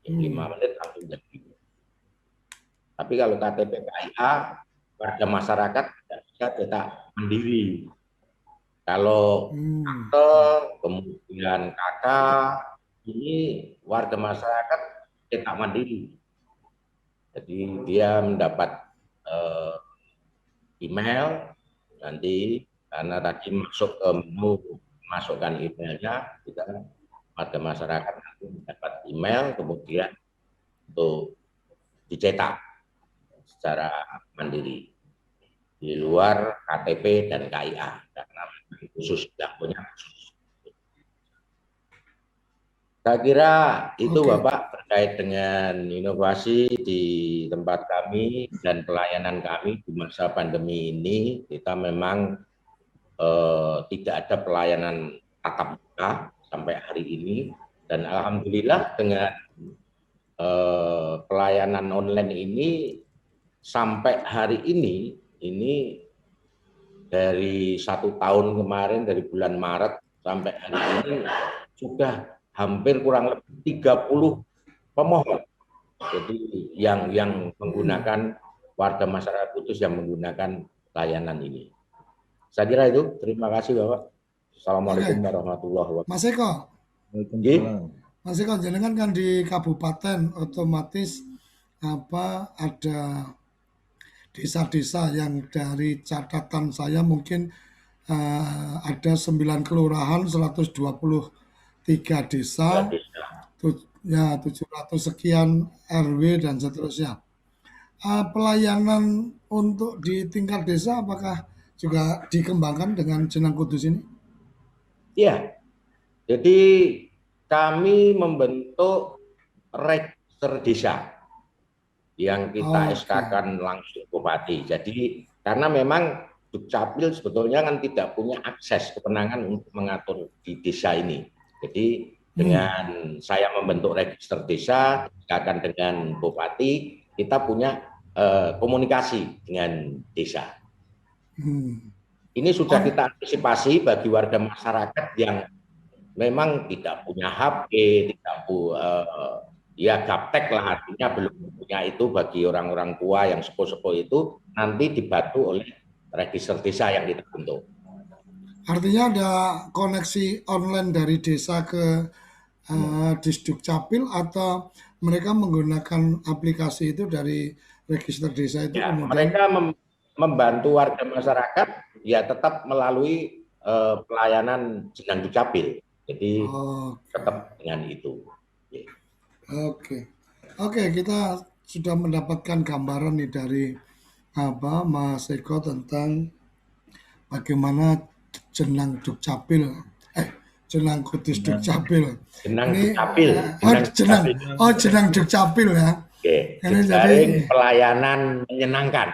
5 menit langsung jadi. Tapi kalau KTP KIA, warga masyarakat tidak bisa cetak mandiri. Kalau akte, kemudian KK, ini warga masyarakat cetak mandiri. Jadi dia mendapat email nanti, karena tadi masuk ke menu, masukkan emailnya, kita warga masyarakat nanti mendapat email, kemudian untuk dicetak secara mandiri di luar KTP dan KIA, karena khusus tidak punya khusus. Saya kira itu Bapak terkait dengan inovasi di tempat kami dan pelayanan kami di masa pandemi ini. Kita memang tidak ada pelayanan tatap muka sampai hari ini, dan alhamdulillah dengan pelayanan online ini sampai hari ini dari 1 tahun kemarin, dari bulan Maret sampai hari ini sudah hampir kurang lebih 30 pemohon. Jadi yang menggunakan, warga masyarakat Kudus yang menggunakan layanan ini. Saya kira itu. Terima kasih Bapak. Assalamualaikum warahmatullahi wabarakatuh. Mas Eko. Mas Eko, jenengan kan di kabupaten otomatis ada desa-desa yang dari catatan saya mungkin ada 9 kelurahan, 123 desa, ya 700 sekian RW dan seterusnya. Pelayanan untuk di tingkat desa apakah juga dikembangkan dengan Jenang Kudus ini? Iya. Jadi kami membentuk register desa yang kita SK-kan langsung Bupati. Jadi karena memang Dukcapil sebetulnya kan tidak punya akses kewenangan untuk mengatur di desa ini. Jadi dengan saya membentuk register desa, SK-kan dengan Bupati, kita punya komunikasi dengan desa. Ini sudah kita antisipasi bagi warga masyarakat yang memang tidak punya HP, tidak ya gaptek lah, artinya belum punya itu. Bagi orang-orang tua yang sepuh-sepuh itu nanti dibantu oleh register desa yang kita bentuk. Artinya ada koneksi online dari desa ke Disduk Capil, atau mereka menggunakan aplikasi itu dari register desa itu? Ya, mereka membantu warga masyarakat ya tetap melalui pelayanan Jenang Dukcapil. Jadi tetap dengan itu. Oke, kita sudah mendapatkan gambaran nih dari Mas Eko tentang bagaimana Jenang Dukcapil, Jenang Kudus Dukcapil. Jenang Dukcapil. Jenang Dukcapil ya. Oke. Jejaring pelayanan menyenangkan.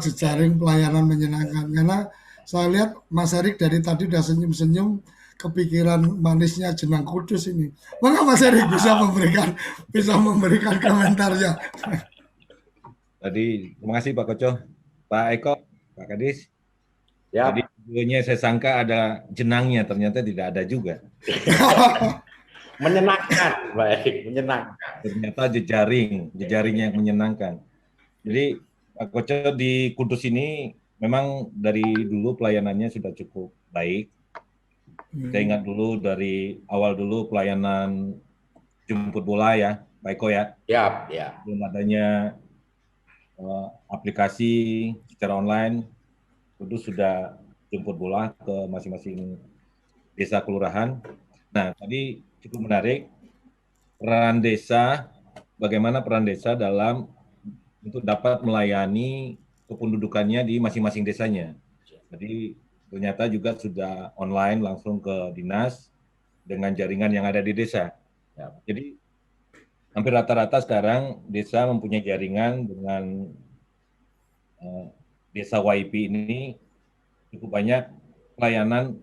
Jejaring pelayanan menyenangkan. Karena saya lihat Mas Erik dari tadi udah senyum-senyum, kepikiran manisnya Jenang Kudus ini. Maka Mas Erik bisa memberikan komentarnya. Tadi terima kasih Pak Koco, Pak Eko, Pak Kadis. Ya. Tadi videonya saya sangka ada jenangnya, ternyata tidak ada juga. Menyenangkan, baik, menyenangkan. Ternyata jejaring yang menyenangkan. Jadi Pak Koco di Kudus ini memang dari dulu pelayanannya sudah cukup baik. Saya ingat dulu dari awal dulu pelayanan jemput bola ya, Pak Eko ya. Ya. Belum adanya aplikasi secara online, Kudus sudah jemput bola ke masing-masing desa kelurahan. Nah, tadi cukup menarik peran desa, bagaimana peran desa dalam untuk dapat melayani kependudukannya di masing-masing desanya. Jadi ternyata juga sudah online langsung ke dinas dengan jaringan yang ada di desa. Ya, jadi hampir rata-rata sekarang desa mempunyai jaringan dengan desa YP ini cukup banyak pelayanan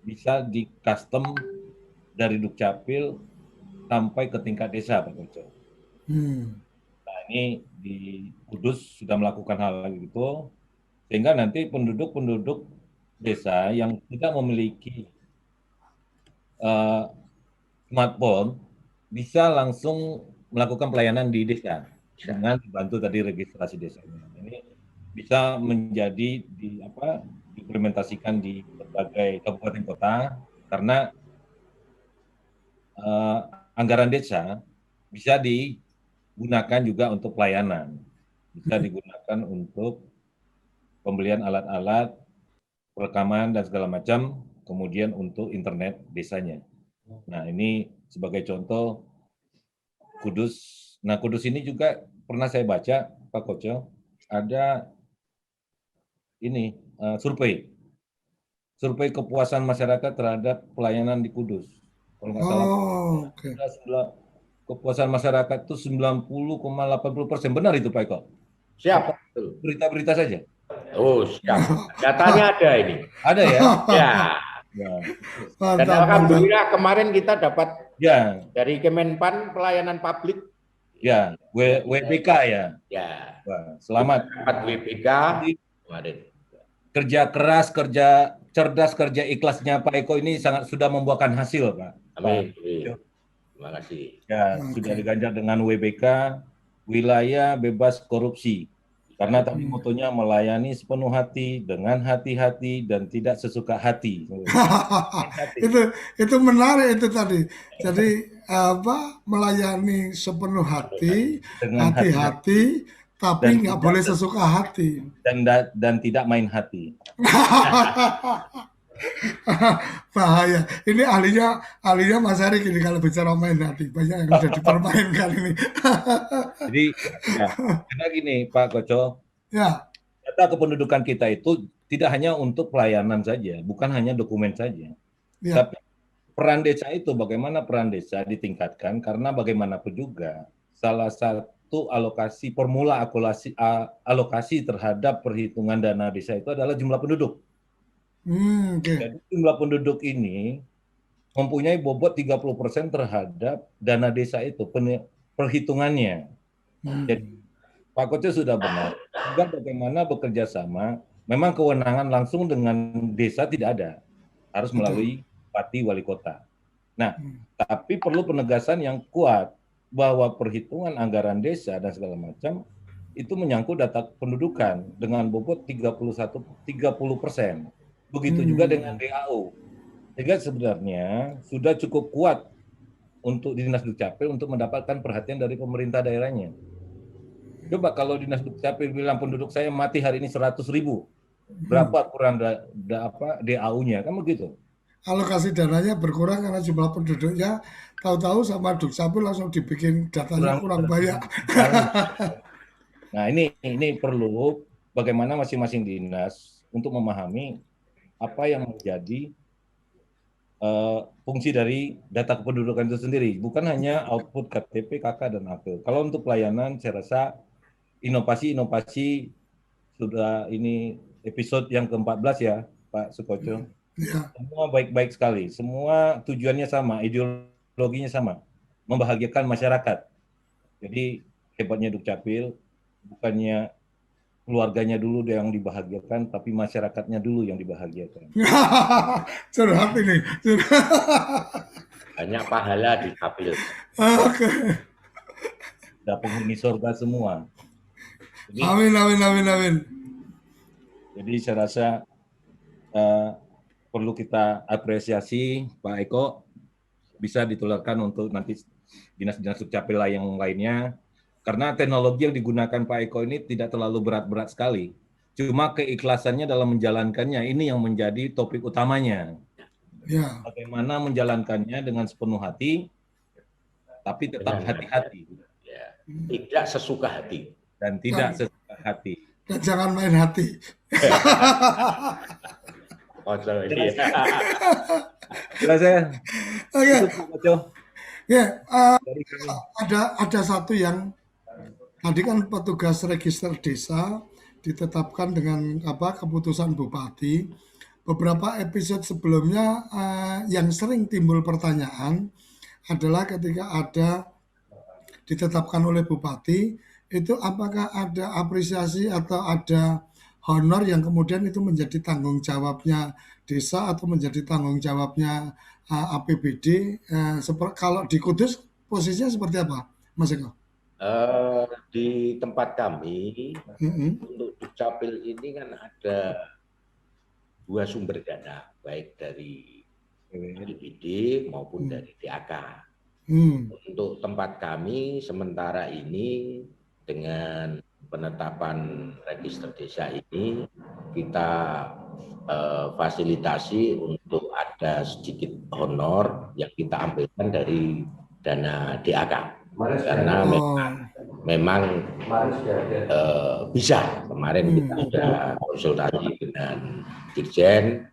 bisa di custom dari Dukcapil sampai ke tingkat desa, Pak Koco. Nah, ini di Kudus sudah melakukan hal itu, sehingga nanti penduduk desa yang tidak memiliki smartphone bisa langsung melakukan pelayanan di desa. dengan dibantu tadi registrasi desanya. Ini bisa menjadi diimplementasikan di berbagai kabupaten kota karena anggaran desa bisa digunakan juga untuk pelayanan, bisa digunakan untuk pembelian alat-alat, rekaman dan segala macam, kemudian untuk internet desanya. Nah, ini sebagai contoh Kudus. Nah, Kudus ini juga pernah saya baca, Pak Koco, ada ini survei kepuasan masyarakat terhadap pelayanan di Kudus. Kalau nggak salah, kepuasan masyarakat itu 90,80%. Benar itu, Pak Eko? Siap. Berita-berita saja. Oh, siap. Datanya ada ini. Ada ya? Ya. Dan alhamdulillah kemarin kita dapat dari Kemenpan pelayanan publik. Ya, WBK ya. Ya. Wah, selamat. Dapat WBK kemarin. Kerja keras, kerja cerdas, kerja ikhlasnya Pak Eko ini sudah membuahkan hasil, Pak. Amin. Terima kasih. Ya, sudah diganjar dengan WBK, wilayah bebas korupsi. Karena tadi motonya melayani sepenuh hati, dengan hati-hati dan tidak sesuka hati. itu menarik itu tadi. Jadi melayani sepenuh hati, dengan hati-hati, tapi nggak boleh sesuka hati. Dan tidak main hati. Bahaya. Ini ahlinya Mas Erik ini kalau bicara main hati. Banyak yang sudah dipermainkan ini. Jadi, karena gini Pak Koco, data kependudukan kita itu tidak hanya untuk pelayanan saja, bukan hanya dokumen saja. Tapi peran desa itu, bagaimana peran desa ditingkatkan, karena bagaimanapun juga salah satu alokasi terhadap perhitungan dana desa itu adalah jumlah penduduk. Jadi jumlah penduduk ini mempunyai bobot 30% terhadap dana desa itu, perhitungannya. Jadi Pak Koco sudah benar. Juga bagaimana bekerja sama, memang kewenangan langsung dengan desa tidak ada. Harus melalui bupati wali kota. Nah, tapi perlu penegasan yang kuat bahwa perhitungan anggaran desa dan segala macam itu menyangkut data pendudukan dengan bobot 30%. Begitu juga dengan DAU. Sehingga sebenarnya sudah cukup kuat untuk Dinas Dukcapil untuk mendapatkan perhatian dari pemerintah daerahnya. Coba kalau Dinas Dukcapil bilang penduduk saya mati hari ini 100.000, berapa kurang DAU-nya, kan begitu? Alokasi dananya berkurang karena jumlah penduduknya, tahu-tahu sama Dukcapil langsung dibikin datanya kurang banyak. Nah, ini perlu bagaimana masing-masing dinas untuk memahami apa yang menjadi fungsi dari data kependudukan itu sendiri, bukan hanya output KTP, KK, dan APL. Kalau untuk pelayanan, saya rasa inovasi sudah ini episode yang ke-14 ya, Pak Sukoco. Semua baik-baik sekali, semua tujuannya sama, ideologinya sama, membahagiakan masyarakat. Jadi hebatnya Dukcapil, bukannya keluarganya dulu yang dibahagiakan, tapi masyarakatnya dulu yang dibahagiakan. Curhat ini. Banyak pahala di Dukcapil. Sudah penghuni surga semua. Jadi, amin. Jadi saya rasa perlu kita apresiasi Pak Eko, bisa ditularkan untuk nanti dinas-dinas Dukcapil yang lainnya. Karena teknologi yang digunakan Pak Eko ini tidak terlalu berat-berat sekali. Cuma keikhlasannya dalam menjalankannya, ini yang menjadi topik utamanya. Bagaimana menjalankannya dengan sepenuh hati, tapi tetap hati-hati. Tidak sesuka hati. Dan tidak sesuka hati. Dan jangan main hati. Jelas ya? Ada satu yang tadi kan petugas register desa ditetapkan dengan keputusan bupati. Beberapa episode sebelumnya yang sering timbul pertanyaan adalah ketika ada ditetapkan oleh bupati, itu apakah ada apresiasi atau ada honor yang kemudian itu menjadi tanggung jawabnya desa atau menjadi tanggung jawabnya APBD. Kalau di Kudus posisinya seperti apa, Mas Eko? Di tempat kami untuk Dukcapil ini kan ada 2 sumber dana, baik dari APBD maupun dari DAK. Untuk tempat kami sementara ini dengan penetapan register desa ini kita fasilitasi untuk ada sedikit honor yang kita ambilkan dari dana DAK. Karena memang bisa. Kemarin kita sudah konsultasi dengan Dirjen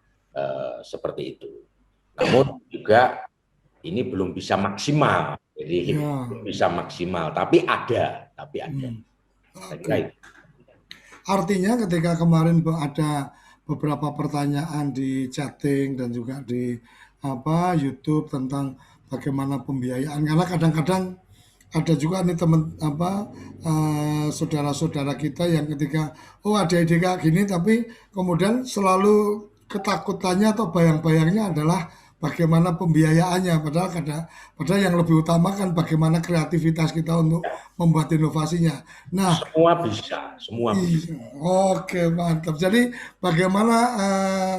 seperti itu. Namun juga ini belum bisa maksimal. Jadi belum bisa maksimal, tapi ada. Okay. Artinya ketika kemarin ada beberapa pertanyaan di chatting dan juga di YouTube tentang bagaimana pembiayaan, karena kadang-kadang ada juga nih saudara-saudara kita yang ketika ada ide kayak gini, tapi kemudian selalu ketakutannya atau bayang-bayangnya adalah bagaimana pembiayaannya, padahal yang lebih utama kan bagaimana kreativitas kita untuk membuat inovasinya. Nah, semua bisa. Oke, mantap. Jadi bagaimana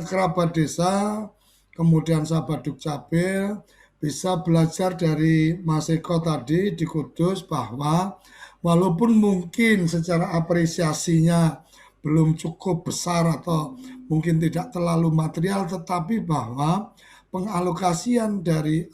kerabat desa, kemudian sahabat Dukcapil bisa belajar dari Mas Eko tadi di Kudus bahwa walaupun mungkin secara apresiasinya belum cukup besar atau mungkin tidak terlalu material, tetapi bahwa pengalokasian dari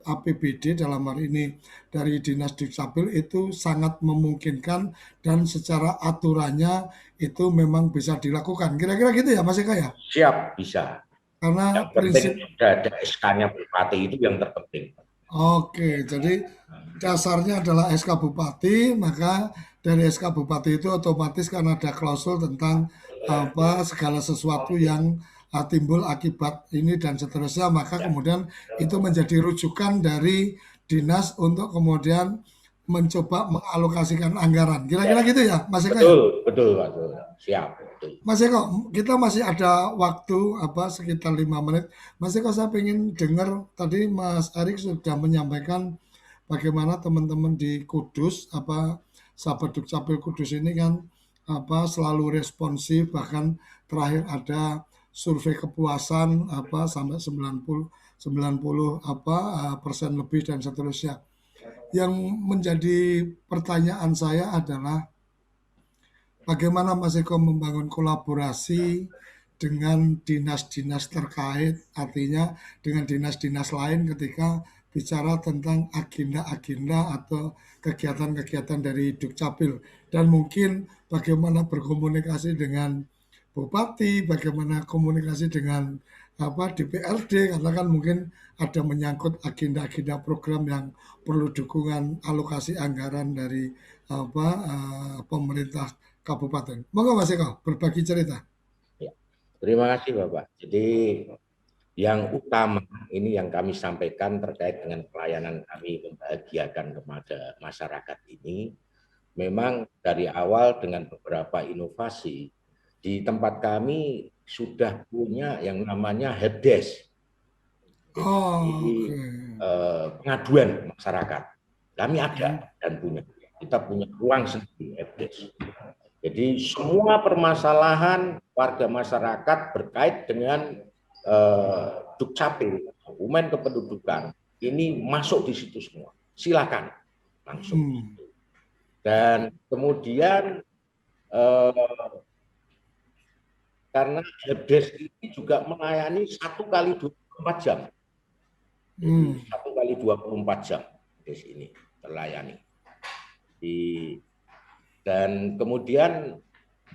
APBD dalam hal ini dari Dinas Dukcapil itu sangat memungkinkan dan secara aturannya itu memang bisa dilakukan. Kira-kira gitu ya Mas Eko ya? Siap, bisa. Karena yang prinsip sudah ada SK-nya Bupati itu yang terpenting. Oke, jadi dasarnya adalah SK Bupati, maka dari SK Bupati itu otomatis kan ada klausul tentang segala sesuatu yang timbul akibat ini dan seterusnya, maka kemudian itu menjadi rujukan dari dinas untuk kemudian mencoba mengalokasikan anggaran. Kira-kira gitu ya, Mas Eko? Betul. Siap. Mas Eko, kita masih ada waktu sekitar 5 menit. Mas Eko, saya ingin dengar tadi Mas Erik sudah menyampaikan bagaimana teman-teman di Kudus, sahabat Dukcapil Kudus ini kan selalu responsif, bahkan terakhir ada survei kepuasan sampai 90% lebih dan seterusnya. Yang menjadi pertanyaan saya adalah bagaimana Mas Eko membangun kolaborasi dengan dinas-dinas terkait, artinya dengan dinas-dinas lain ketika bicara tentang agenda-agenda atau kegiatan-kegiatan dari Dukcapil, dan mungkin bagaimana berkomunikasi dengan Bupati, bagaimana komunikasi dengan DPRD, karena kan mungkin ada menyangkut agenda-agenda program yang perlu dukungan alokasi anggaran dari pemerintah kabupaten. Monggo Mas Eko berbagi cerita. Ya, terima kasih Bapak. Jadi yang utama ini yang kami sampaikan terkait dengan pelayanan kami membahagiakan kepada masyarakat ini, memang dari awal dengan beberapa inovasi di tempat kami sudah punya yang namanya helpdesk. Pengaduan masyarakat. Kami ada dan punya. Kita punya ruang sendiri helpdesk. Jadi semua permasalahan warga masyarakat berkait dengan Dukcapil, dokumen kependudukan, ini masuk di situ semua. Silakan langsung. Dan kemudian karena helpdesk ini juga melayani 1 kali 24 jam. 1 kali 24 jam di sini terlayani. Dan kemudian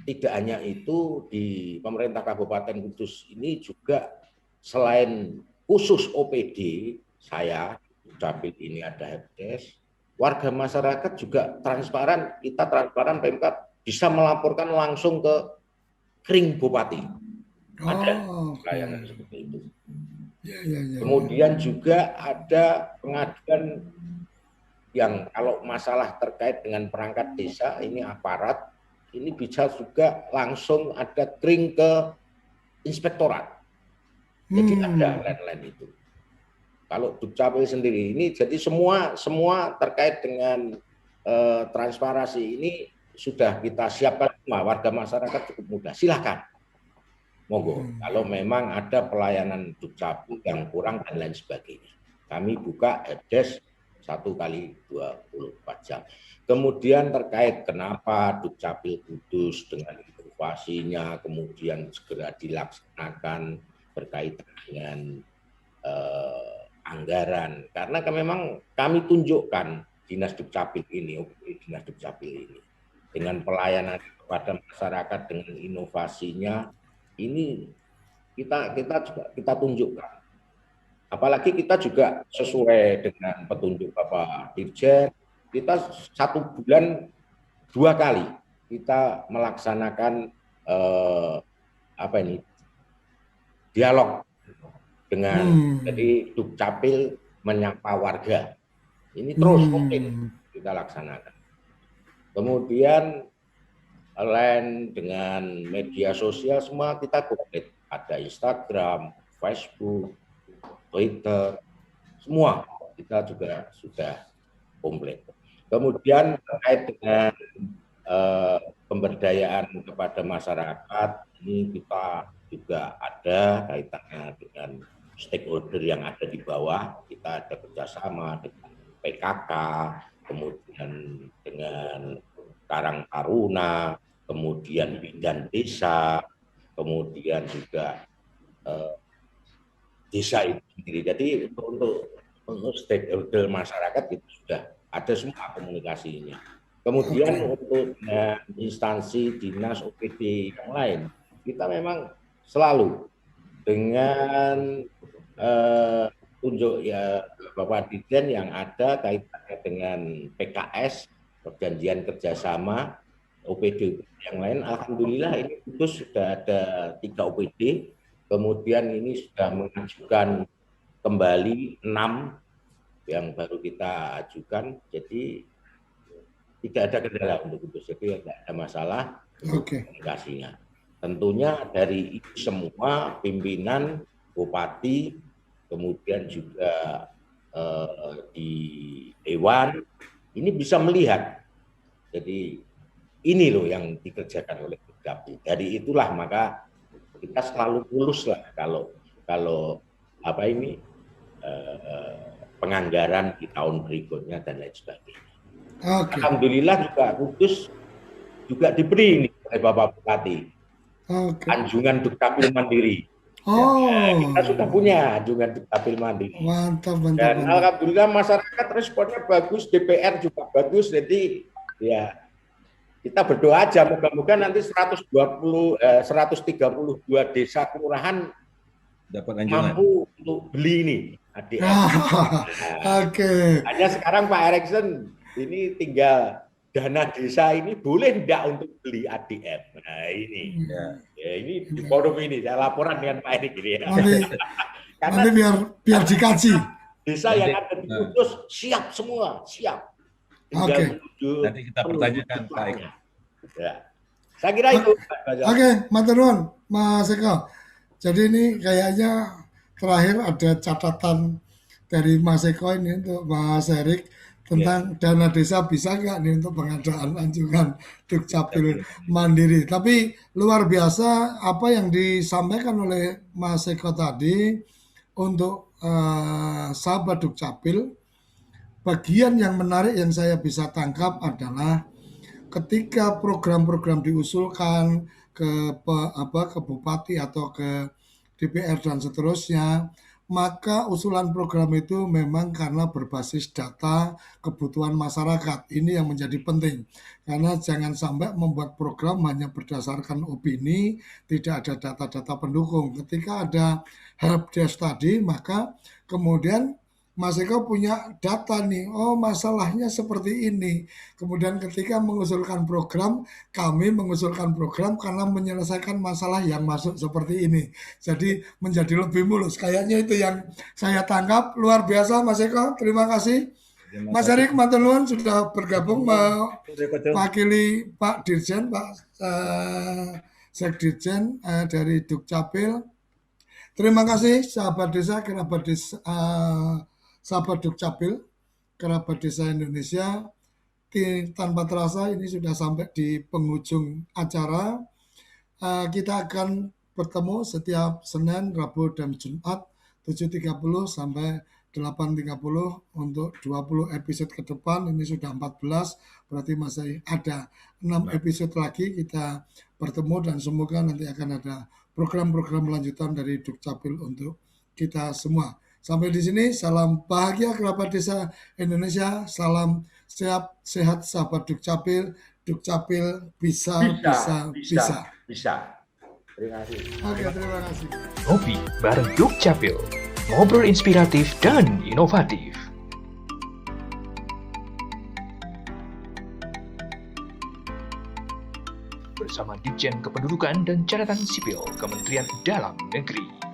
tidak hanya itu, di pemerintah Kabupaten Kudus ini juga selain khusus OPD saya Dukcapil ini ada helpdesk, warga masyarakat juga transparan, kita transparan Pemkab bisa melaporkan langsung ke Kring Bupati. Ada pelayanan seperti itu. Kemudian juga ada pengaduan yang kalau masalah terkait dengan perangkat desa, ini aparat, ini bisa juga langsung ada kring ke inspektorat. Jadi ada line-line itu. Kalau Dukcapil sendiri ini, jadi semua terkait dengan transparansi ini sudah kita siapkan semua, warga masyarakat cukup mudah. Silakan, monggo. Kalau memang ada pelayanan Dukcapil yang kurang dan lain sebagainya, kami buka helpdesk 1 kali 24 jam. Kemudian terkait kenapa Dukcapil Kudus dengan inovasinya kemudian segera dilaksanakan berkaitan dengan anggaran, karena memang kami tunjukkan Dinas Dukcapil ini, Dinas Dukcapil ini dengan pelayanan kepada masyarakat dengan inovasinya ini kita tunjukkan. Apalagi kita juga sesuai dengan petunjuk Bapak Dirjen, kita 1 bulan 2 kali kita melaksanakan dialog dengan jadi Dukcapil menyapa warga. Ini terus mungkin kita laksanakan. Kemudian lain dengan media sosial semua kita komplit. Ada Instagram, Facebook, Twitter, semua kita juga sudah komplit. Kemudian terkait dengan pemberdayaan kepada masyarakat, ini kita juga ada kaitannya dengan stakeholder yang ada di bawah. Kita ada kerjasama dengan PKK, kemudian dengan Karang Taruna, kemudian Bidan Desa, kemudian juga desa itu sendiri. Jadi untuk stakeholder masyarakat itu sudah ada semua komunikasinya. Kemudian untuk instansi dinas OPD yang lain, kita memang selalu dengan tunjuk ya Bapak Dirjen yang ada kaitannya dengan PKS, perjanjian kerjasama, OPD yang lain. Alhamdulillah ini Kudus sudah ada 3 OPD, kemudian ini sudah mengajukan kembali 6 yang baru kita ajukan, jadi tidak ada kendala untuk Kudus, jadi tidak ada masalah komunikasinya. Tentunya dari itu semua pimpinan, bupati, kemudian juga di Dewan, ini bisa melihat. Jadi ini loh yang dikerjakan oleh Dukcapil. Dari itulah maka kita selalu mulus lah kalau penganggaran di tahun berikutnya dan lain sebagainya. Alhamdulillah juga Kudus juga diberi ini oleh Bapak Bupati. Anjungan Dukcapil Mandiri. Kita sudah punya anjungan Dukcapil Mandiri. Mantap. Dan alhamdulillah masyarakat responnya bagus, DPR juga bagus. Jadi ya kita berdoa aja moga-moga nanti 132 desa kelurahan dapat anjungan mampu untuk beli ini ADM. Hanya sekarang Pak Erikson ini tinggal dana desa ini boleh enggak untuk beli ADM. Nah ini, ini di forum ini saya laporan dengan Pak Erik ini ya. Nanti biar dikaji. Desa yang ada di Kudus siap semua, siap. Nanti kita pertanyakan Pak Erik. Ya. Saya kira itu. Matur nuwun Mas Eko. Jadi ini kayaknya terakhir ada catatan dari Mas Eko ini untuk Mas Erik tentang dana desa bisa nggak nih untuk pengadaan anjungan Dukcapil Mandiri. Tapi luar biasa apa yang disampaikan oleh Mas Eko tadi untuk sahabat Dukcapil. Bagian yang menarik yang saya bisa tangkap adalah ketika program-program diusulkan ke bupati atau ke DPR dan seterusnya, maka usulan program itu memang karena berbasis data kebutuhan masyarakat. Ini yang menjadi penting. Karena jangan sampai membuat program hanya berdasarkan opini, tidak ada data-data pendukung. Ketika ada helpdesk tadi, maka kemudian Mas Eko punya data nih, oh masalahnya seperti ini. Kemudian ketika mengusulkan program, kami mengusulkan program karena menyelesaikan masalah yang masuk seperti ini. Jadi menjadi lebih mulus. Kayaknya itu yang saya tangkap. Luar biasa Mas Eko, terima kasih. Mas Erik matur nuwun sudah bergabung mewakili Pak Dirjen, Pak Sekdirjen dari Dukcapil. Terima kasih sahabat desa, kerabat desa, sahabat Dukcapil, kerabat desa Indonesia. tanpa terasa ini sudah sampai di penghujung acara. Kita akan bertemu setiap Senin, Rabu, dan Jumat 7.30 sampai 8.30 untuk 20 episode ke depan. Ini sudah 14, berarti masih ada 6 episode lagi kita bertemu, dan semoga nanti akan ada program-program lanjutan dari Dukcapil untuk kita semua. Sampai di sini, salam bahagia kerabat desa Indonesia, salam sehat sahabat Dukcapil. Dukcapil bisa. Terima kasih. Oke, terima kasih. Ngopi bareng Dukcapil, ngobrol inspiratif dan inovatif. Bersama Ditjen Kependudukan dan Catatan Sipil Kementerian Dalam Negeri.